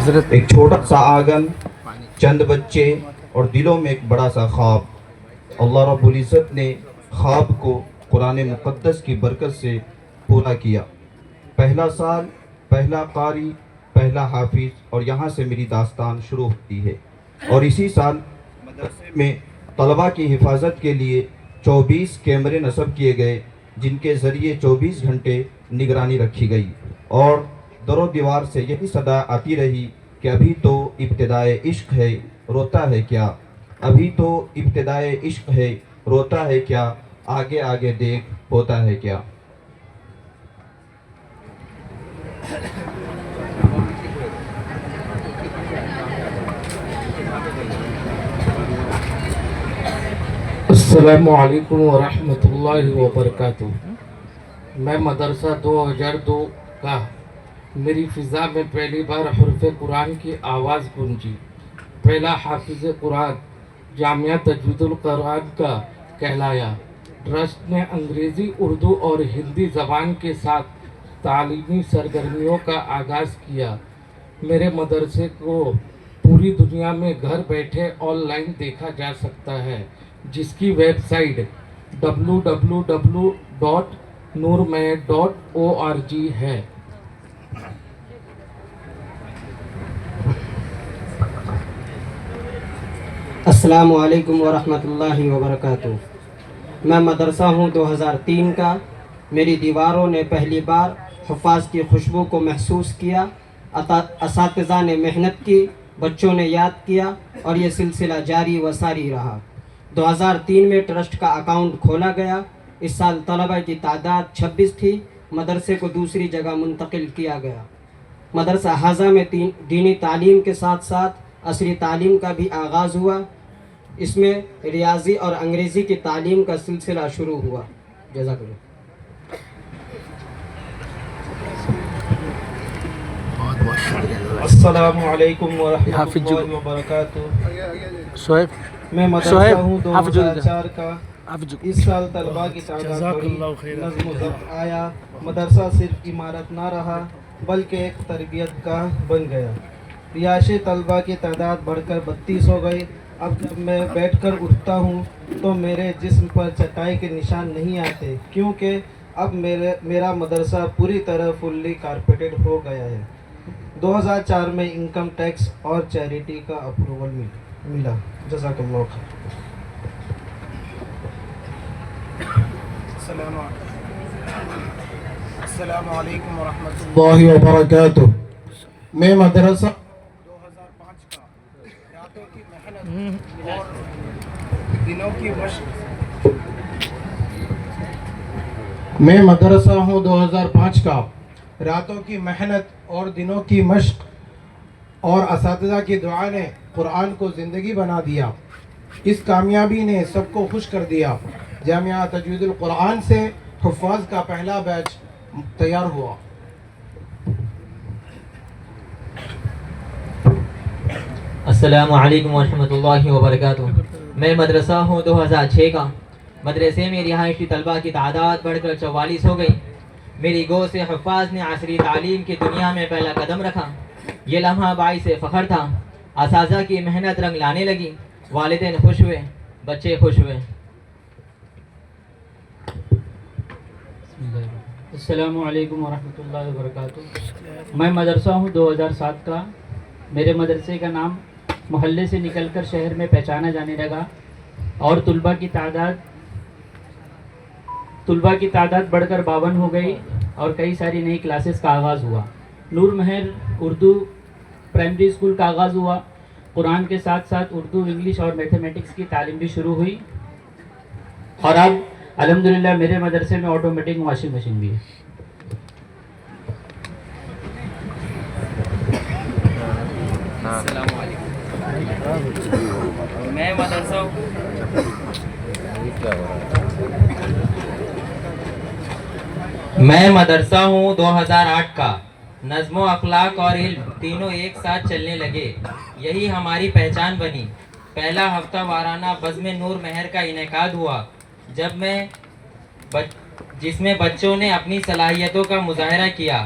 ایک چھوٹا سا آنگن، چند بچے اور دلوں میں ایک بڑا سا خواب۔ اللہ رب العزت نے خواب کو قرآن مقدس کی برکت سے پورا کیا۔ پہلا سال، پہلا قاری، پہلا حافظ، اور یہاں سے میری داستان شروع ہوتی ہے۔ اور اسی سال مدرسے میں طلباء کی حفاظت کے لیے 24 کیمرے نصب کیے گئے، جن کے ذریعے 24 گھنٹے نگرانی رکھی گئی، اور در و دیوار سے یہی صدا آتی رہی کہ ابھی تو ابتدائے عشق ہے، روتا ہے کیا؟ ابھی تو ابتدائے عشق ہے، روتا ہے کیا؟ آگے آگے دیکھ ہوتا ہے کیا؟ السلام علیکم ورحمۃ اللہ وبرکاتہ۔ میں مدرسہ 2002 کا، میری فضا میں پہلی بار حرف قرآن کی آواز گونجی۔ پہلا حافظ قرآن جامعہ تجوید القرآن کا کہلایا۔ ٹرسٹ نے انگریزی، اردو اور ہندی زبان کے ساتھ تعلیمی سرگرمیوں کا آغاز کیا۔ میرے مدرسے کو پوری دنیا میں گھر بیٹھے آن لائن دیکھا جا سکتا ہے، جس کی ویب سائٹ www.noormehر.org ہے۔ السلام علیکم ورحمۃ اللہ وبرکاتہ۔ میں مدرسہ ہوں 2003 کا۔ میری دیواروں نے پہلی بار حفاظ کی خوشبو کو محسوس کیا۔ اساتذہ نے محنت کی، بچوں نے یاد کیا، اور یہ سلسلہ جاری و ساری رہا۔ 2003 میں ٹرسٹ کا اکاؤنٹ کھولا گیا۔ اس سال طلبہ کی تعداد 26 تھی۔ مدرسے کو دوسری جگہ منتقل کیا گیا۔ مدرسہ حاضہ میں دینی تعلیم کے ساتھ ساتھ عصری تعلیم کا بھی آغاز ہوا۔ اس میں ریاضی اور انگریزی کی تعلیم کا سلسلہ شروع ہوا۔ جزاک اللہ۔ السلام علیکم ورحمۃ اللہ وبرکاتہ۔ میں مدرسہ ہوں 2004 کا۔ اس سال طلباء کی تعداد بڑھی، نظم و ضبط آیا۔ مدرسہ صرف عمارت نہ رہا بلکہ ایک تربیت گاہ بن گیا۔ رہائشی طلباء کی تعداد بڑھ کر 32 ہو گئی۔ اب جب میں بیٹھ کر اٹھتا ہوں تو میرے جسم پر چٹائی کے نشان نہیں آتے، کیونکہ اب میرا مدرسہ پوری طرح فلی کارپیٹڈ ہو گیا ہے۔ 2004 میں انکم ٹیکس اور چیریٹی کا اپروول ملا۔ جزاک اللہ خیر۔ السلام علیکم ورحمۃ اللہ وبرکاتہ۔ میں مدرسہ 2005 کا، راتوں کی محنت اور دنوں کی مشق میں مدرسہ ہوں 2005 کا۔ راتوں کی محنت اور دنوں کی مشق اور اساتذہ کی دعا نے قرآن کو زندگی بنا دیا۔ اس کامیابی نے سب کو خوش کر دیا۔ جامعہ تجوید القرآن سے حفاظ کا پہلا بیچ تیار ہوا۔ السلام علیکم ورحمۃ اللہ وبرکاتہ۔ میں مدرسہ ہوں 2006 کا۔ مدرسے میں رہائشی طلباء کی تعداد بڑھ کر 44 ہو گئی۔ میری گود سے حفاظ نے عصری تعلیم کی دنیا میں پہلا قدم رکھا۔ یہ لمحہ باعث فخر تھا۔ اساتذہ کی محنت رنگ لانے لگی، والدین خوش ہوئے، بچے خوش ہوئے۔ السلام علیکم ورحمۃ اللہ وبرکاتہ۔ میں مدرسہ ہوں 2007 کا۔ میرے مدرسے کا نام محلے سے نکل کر شہر میں پہچانا جانے لگا، اور طلباء کی تعداد بڑھ کر 52 ہو گئی، اور کئی ساری نئی کلاسز کا آغاز ہوا۔ نور مہر اردو پرائمری اسکول کا آغاز ہوا۔ قرآن کے ساتھ ساتھ اردو، انگلش اور میتھمیٹکس کی تعلیم بھی شروع ہوئی، اور اب الحمدللہ میرے مدرسے میں آٹومیٹک واشنگ مشین بھی ہے۔ السلام علیکم۔ میں مدرسہ ہوں 2008 کا۔ نظم و اخلاق اور علم تینوں ایک ساتھ چلنے لگے، یہی ہماری پہچان بنی۔ پہلا ہفتہ وارانہ بزم نور مہر کا انعقاد ہوا، جس میں بچوں نے اپنی صلاحیتوں کا مظاہرہ کیا۔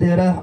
13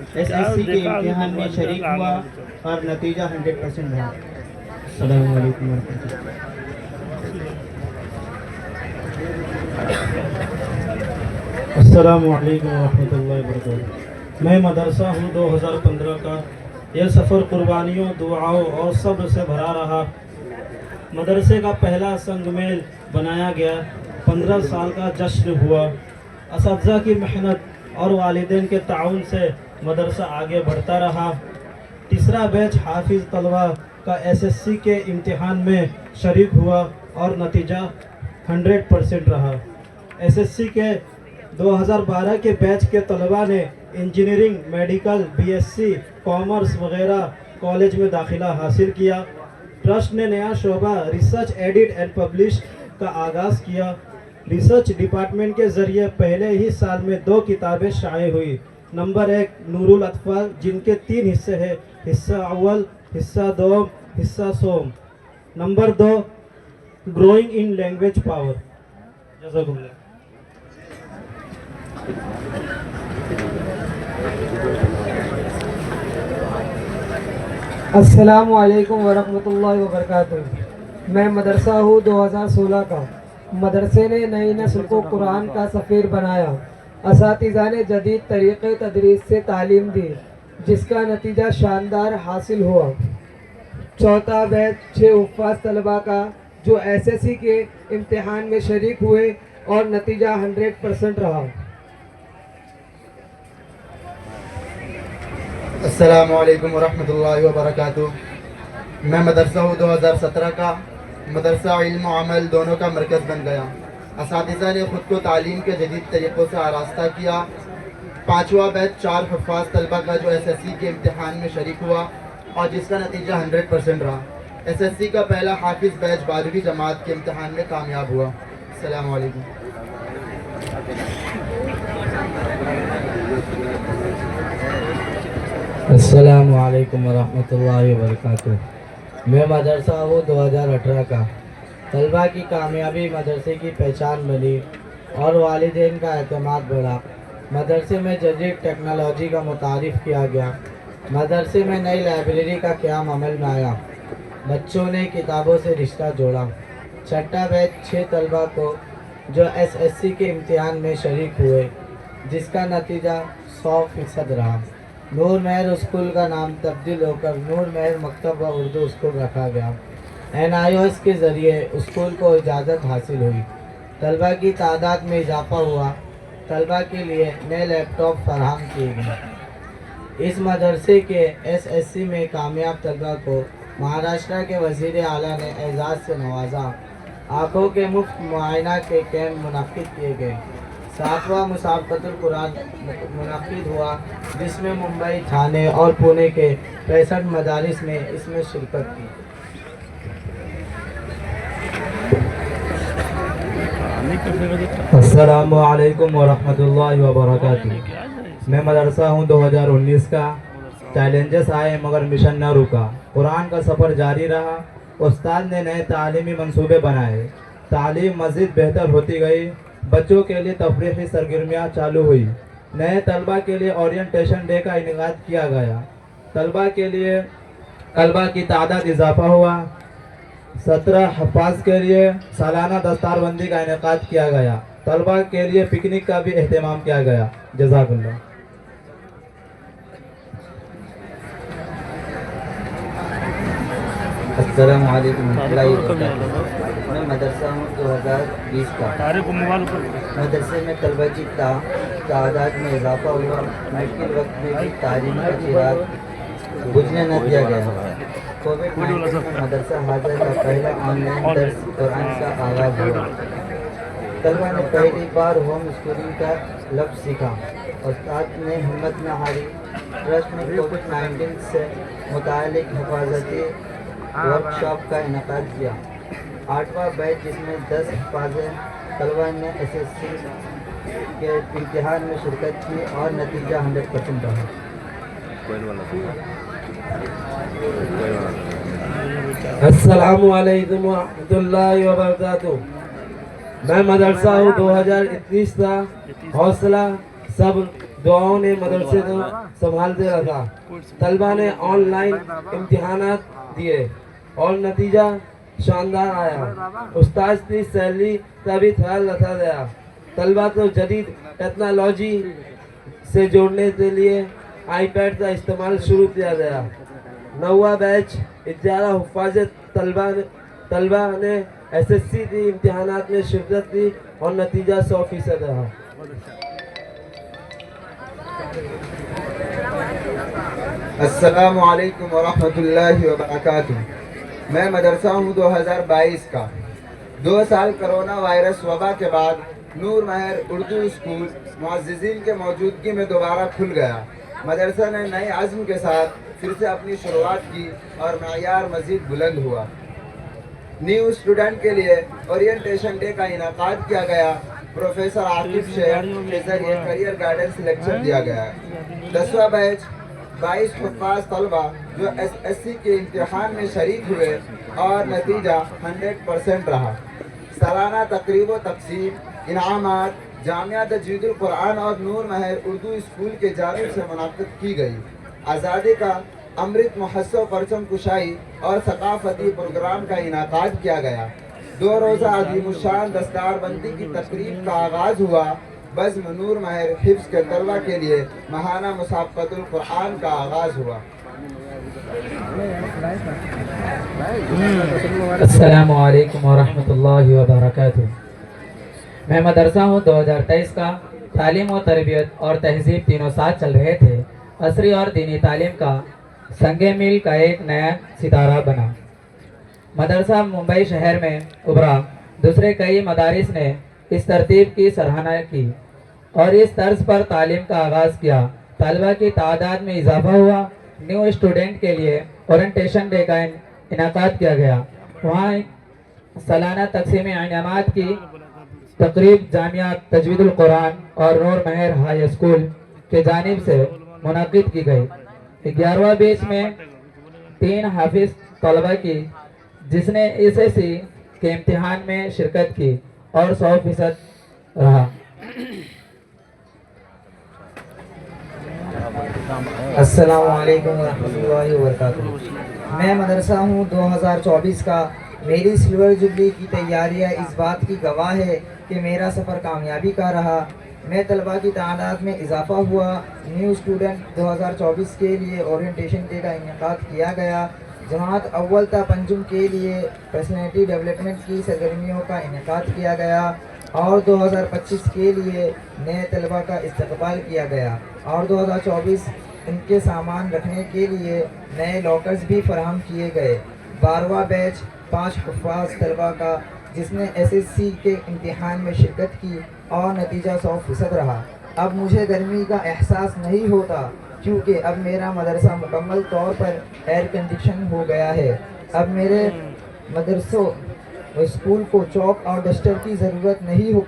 SSC کے امتحان میں شریک ہوا اور نتیجہ 100% رہا۔ السلام علیکم ورحمۃ اللہ۔ السلام علیکم ورحمۃ اللہ وبرکاتہ۔ میں مدرسہ ہوں 2015 کا۔ یہ سفر قربانیوں، دعاؤں اور صبر سے بھرا رہا۔ مدرسے کا پہلا سنگ میل بنایا گیا، 15 سال کا جشن ہوا۔ اساتذہ کی محنت اور والدین کے تعاون سے مدرسہ آگے بڑھتا رہا۔ تیسرا بیچ حافظ طلبہ کا SSC کے امتحان میں شریک ہوا اور نتیجہ 100% رہا۔ SSC کے 2012 کے بیچ کے طلباء نے انجینئرنگ، میڈیکل، BSc، کامرس وغیرہ کالج میں داخلہ حاصل کیا۔ ٹرسٹ نے نیا شعبہ ریسرچ، ایڈٹ اینڈ پبلش کا آغاز کیا۔ ریسرچ ڈپارٹمنٹ کے ذریعے پہلے ہی سال میں 2 کتابیں شائع ہوئی۔ نمبر 1 نور الاطفال، جن کے 3 حصے ہیں، حصہ اول، حصہ دوم، حصہ سوم۔ Number 2 growing in language power. جزاکم اللہ۔ السلام علیکم ورحمۃ اللہ وبرکاتہ۔ میں مدرسہ ہوں 2016 کا۔ مدرسے نے نئی نسل کو قرآن کا سفیر بنایا۔ اساتذہ نے جدید طریقے تدریس سے تعلیم دی، جس کا نتیجہ شاندار حاصل ہوا۔ چوتھا بیچ 6 حفاظ طلباء کا، جو SSC کے امتحان میں شریک ہوئے اور نتیجہ 100% رہا۔ السلام علیکم ورحمۃ اللہ وبرکاتہ۔ میں مدرسہ ہوں 2017 کا۔ مدرسہ علم و عمل دونوں کا مرکز بن گیا۔ اساتذہ نے خود کو تعلیم کے جدید طریقوں سے آراستہ کیا۔ 5واں بیچ 4 حفاظ طلبہ کا، جو SSC کے امتحان میں شریک ہوا اور جس کا نتیجہ 100% رہا۔ SSC کا پہلا حافظ بیچ 12ویں جماعت کے امتحان میں کامیاب ہوا۔ السلام علیکم۔ السلام علیکم ورحمۃ اللہ وبرکاتہ۔ میں مدرسہ ہوں 2018 کا۔ طلباء کی کامیابی مدرسے کی پہچان بنی اور والدین کا اعتماد بڑھا۔ مدرسے میں جدید ٹیکنالوجی کا متعارف کیا گیا۔ مدرسے میں نئی لائبریری کا قیام عمل میں آیا۔ بچوں نے کتابوں سے رشتہ جوڑا۔ چھٹا بیچ 6 طلباء کو، جو SSC کے امتحان میں شریک ہوئے، جس کا نتیجہ 100% رہا۔ نور مہر اسکول کا نام تبدیل ہو کر نور مہر مکتب و اردو اسکول رکھا گیا۔ NIOS کے ذریعے اسکول کو اجازت حاصل ہوئی۔ طلباء کی تعداد میں اضافہ ہوا۔ طلباء کے لیے نئے لیپ ٹاپ فراہم کیے گئے۔ اس مدرسے کے SSC میں کامیاب طلباء کو مہاراشٹر کے وزیر اعلیٰ نے اعزاز سے نوازا۔ آنکھوں کے مفت معائنہ کے کیمپ منعقد کیے گئے۔ 7واں مسابقۃ القرآن منعقد ہوا، جس میں ممبئی، تھانے اور پونے کے 65 مدارس نے اس میں شرکت کی۔ السلام علیکم ورحمۃ اللہ وبرکاتہ۔ میں مدرسہ ہوں 2019 کا۔ چیلنجز آئے مگر مشن نہ رکا۔ قرآن کا سفر جاری رہا۔ استاد نے نئے تعلیمی منصوبے بنائے۔ تعلیم مزید بہتر ہوتی گئی۔ بچوں کے لیے تفریحی سرگرمیاں چالو ہوئی۔ نئے طلباء کے لیے اورینٹیشن ڈے کا انعقاد کیا گیا۔ طلباء کی تعداد اضافہ ہوا۔ 17 حفاظ کے لیے سالانہ دستار بندی کا انعقاد کیا گیا۔ طلباء کے لیے پکنک کا بھی اہتمام کیا گیا۔ جزاک اللہ۔ السلام علیکم ورحمۃ اللہ وبرکاتہ۔ میں مدرسہ ہوں 2020 کا۔ مدرسے میں طلبہ کی تعداد میں اضافہ ہوا۔ مشکل وقت میں بھی تعلیم کا چراغ بجھنے نہ دیا گیا۔ کووڈ-19 میں مدرسہ حاضر کا پہلا آن لائن درس قرآن کا آغاز ہوا۔ طلبہ نے پہلی بار ہوم اسکولنگ کا لفظ سیکھا۔ استاد نے ہمت نہ ہاری۔ ٹرسٹ نے کووڈ-19 سے متعلق حفاظتی ورکشاپ کا انعقاد کیا۔ 8واں بیچ، جس میں 10 حفاظ طلبہ نے SSC کے امتحان میں شرکت کی اور نتیجہ 100% رہا۔ السلام علیکم ورحمۃ اللہ وبرکاتہ۔ میں مدرسہ ہوں 2019 کا۔ حوصلہ، صبر، دعاؤں نے مدرسے کو سنبھالتے رکھا. طلبہ نے آن لائن امتحانات دیے اور نتیجہ شاندار آیا. استاد کی سیلری کا بھی خیال رکھا گیا. طلبہ کو جدید ٹیکنالوجی سے جوڑنے کے لیے آئی پیڈ کا استعمال شروع کیا گیا. نواں بیچ 11 حفاظ طلبہ نے SSC کی امتحانات میں شرکت کی اور نتیجہ 100% رہا. السلام علیکم ورحمۃ اللہ وبرکاتہ. میں مدرسہ ہوں 2022 کا. 2 سال کرونا وائرس وبا کے بعد نور مہر اردو اسکول معززین کے موجودگی میں دوبارہ کھل گیا. مدرسہ نے نئے عزم کے ساتھ پھر سے اپنی شروعات کی اور معیار مزید بلند ہوا. نیو اسٹوڈنٹ کے لیے اورینٹیشن ڈے کا انعقاد کیا گیا. پروفیسر عاقب شیخ کے ذریعے کریئر گائیڈنس لیکچر دیا گیا. 10واں بیچ 22 حفاظ طلبہ جو SSC کے امتحان میں شریک ہوئے اور نتیجہ 100% رہا. سالانہ تقریب و تقسیم انعامات جامعہ تجوید القرآن اور نور مہر اردو اسکول کے جانب سے منعقد کی گئی. آزادی کا امرت مہوتسو پرچم کشائی اور ثقافتی پروگرام کا انعقاد کیا گیا. 2 روزہ عظیم الشان دستار بندی کی تقریب کا آغاز ہوا. بزم نور مہر حفظ کے طلبہ کے لیے ماہانہ مسابقۃ القرآن کا آغاز ہوا. السلام علیکم ورحمۃ اللہ وبرکاتہ. میں مدرسہ ہوں 2023 کا. تعلیم و تربیت اور تہذیب تینوں ساتھ چل رہے تھے. عصری اور دینی تعلیم کا سنگ میل کا ایک نیا ستارہ بنا. مدرسہ ممبئی شہر میں ابھرا. دوسرے کئی مدارس نے اس ترتیب کی سراہنا کی اور اس طرز پر تعلیم کا آغاز کیا. طلبہ کی تعداد میں اضافہ ہوا. نیو اسٹوڈنٹ کے لیے اورینٹیشن ڈے کا انعقاد کیا گیا. وہاں سالانہ تقسیم انعامات کی تقریب جامعہ تجوید القرآن اور نور مہر ہائی اسکول کے جانب سے منعقد کی گئی. 11واں بیچ میں 3 حافظ طلبہ کی جس نے SSC کے امتحان میں شرکت کی اور 100% رہا. السلام علیکم ورحمۃ اللہ وبرکاتہ. میں مدرسہ ہوں 2024 کا. میری سلور جبلی کی تیاریاں اس بات کی گواہ ہے کہ میرا سفر کامیابی کا رہا. میں طلباء کی تعداد میں اضافہ ہوا. نیو اسٹوڈنٹ 2024 کے لیے اورینٹیشن ڈے کا انعقاد کیا گیا. جماعت اول تا پنجم کے لیے پرسنالٹی ڈیولپمنٹ کی سرگرمیوں کا انعقاد کیا گیا اور 2025 کے لیے نئے طلباء کا استقبال کیا گیا اور 2024 ان کے سامان رکھنے کے لیے نئے لاکرز بھی فراہم کیے گئے. 12واں بیچ 5 حفاظ طلباء کا جس نے SSC کے امتحان میں شرکت کی اور نتیجہ 100% رہا. اب مجھے گرمی کا احساس نہیں ہوتا کیونکہ اب میرا مدرسہ مکمل طور پر ایئر کنڈیشن ہو گیا ہے. اب میرے مدرسوں اسکول کو چاک اور ڈسٹر کی ضرورت نہیں ہو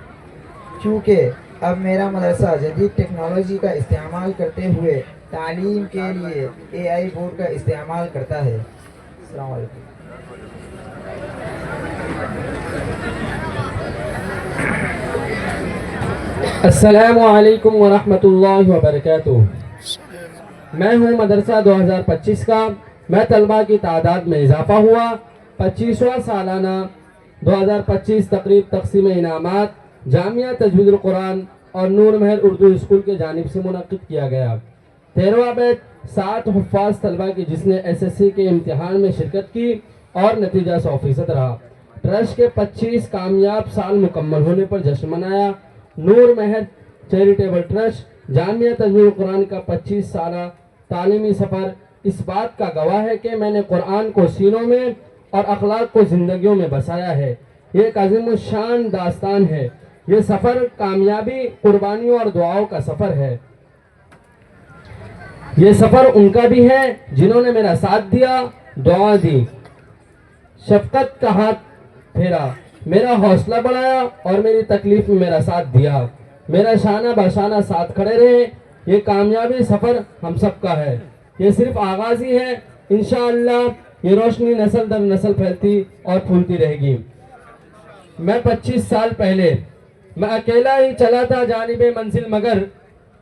کیونکہ اب میرا مدرسہ جدید ٹیکنالوجی کا استعمال کرتے ہوئے تعلیم کے لیے AI بورڈ کا استعمال کرتا ہے. السلام علیکم. السلام علیکم ورحمۃ اللہ وبرکاتہ. میں ہوں مدرسہ 2025 کا. میں طلبہ کی تعداد میں اضافہ ہوا. 25واں سالانہ 2025 تقریب تقسیم انعامات جامعہ تجوید القرآن اور نور مہر اردو اسکول کے جانب سے منعقد کیا گیا. 13واں بیچ 7 حفاظ طلبہ کی جس نے SSC کے امتحان میں شرکت کی اور نتیجہ 100% رہا. ٹرسٹ کے 25 کامیاب سال مکمل ہونے پر جشن منایا. نور مہر چیریٹیبل ٹرسٹ جامعہ تجوید القرآن کا 25 سالہ تعلیمی سفر اس بات کا گواہ ہے کہ میں نے قرآن کو سینوں میں اور اخلاق کو زندگیوں میں بسایا ہے. یہ ایک عظیم الشان داستان ہے. یہ سفر کامیابی، قربانیوں اور دعاؤں کا سفر ہے. یہ سفر ان کا بھی ہے جنہوں نے میرا ساتھ دیا، دعا دی، شفقت کا ہاتھ پھیرا، میرا حوصلہ بڑھایا اور میری تکلیف میں میرا ساتھ دیا. میرا شانہ بشانہ ساتھ کھڑے رہے. یہ کامیابی سفر ہم سب کا ہے. یہ صرف آغاز ہی ہے. انشاءاللہ یہ روشنی نسل در نسل پھیلتی اور پھولتی رہے گی. میں 25 سال پہلے میں اکیلا ہی چلا تھا جانب منزل، مگر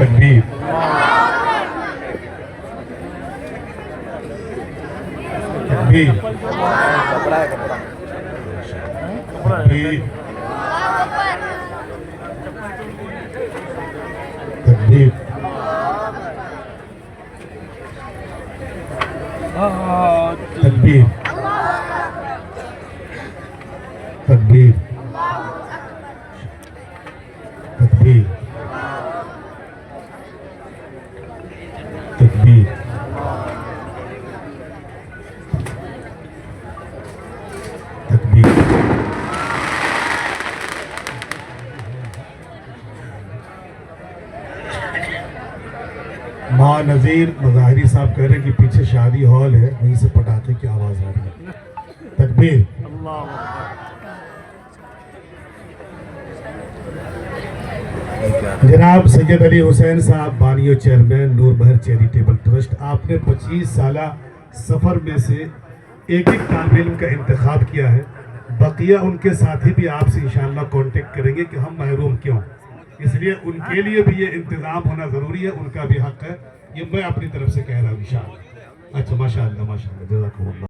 تکبیر تکبیر تکبیر تکبیر تکبیر تکبیر تکبیر تکبیر ماں نذیر مظاہری صاحب کہہ رہے ہیں کہ پیچھے شادی ہال ہے، وہیں سے پٹاخے کی آواز آ رہی ہے. تکبیر. جناب سید علی حسین صاحب بانی و چیئرمین نور مہر چیریٹیبل ٹرسٹ، آپ نے 25 سالہ سفر میں سے ایک طالب علم کا انتخاب کیا ہے. بقیہ ان کے ساتھی بھی آپ سے انشاءاللہ کانٹیکٹ کریں گے کہ ہم محروم کیوں، اس لیے ان کے لیے بھی یہ انتظام ہونا ضروری ہے، ان کا بھی حق ہے. یہ میں اپنی طرف سے کہہ رہا ہوں انشاءاللہ. اچھا ماشاءاللہ ماشاءاللہ، جزاکم اللہ.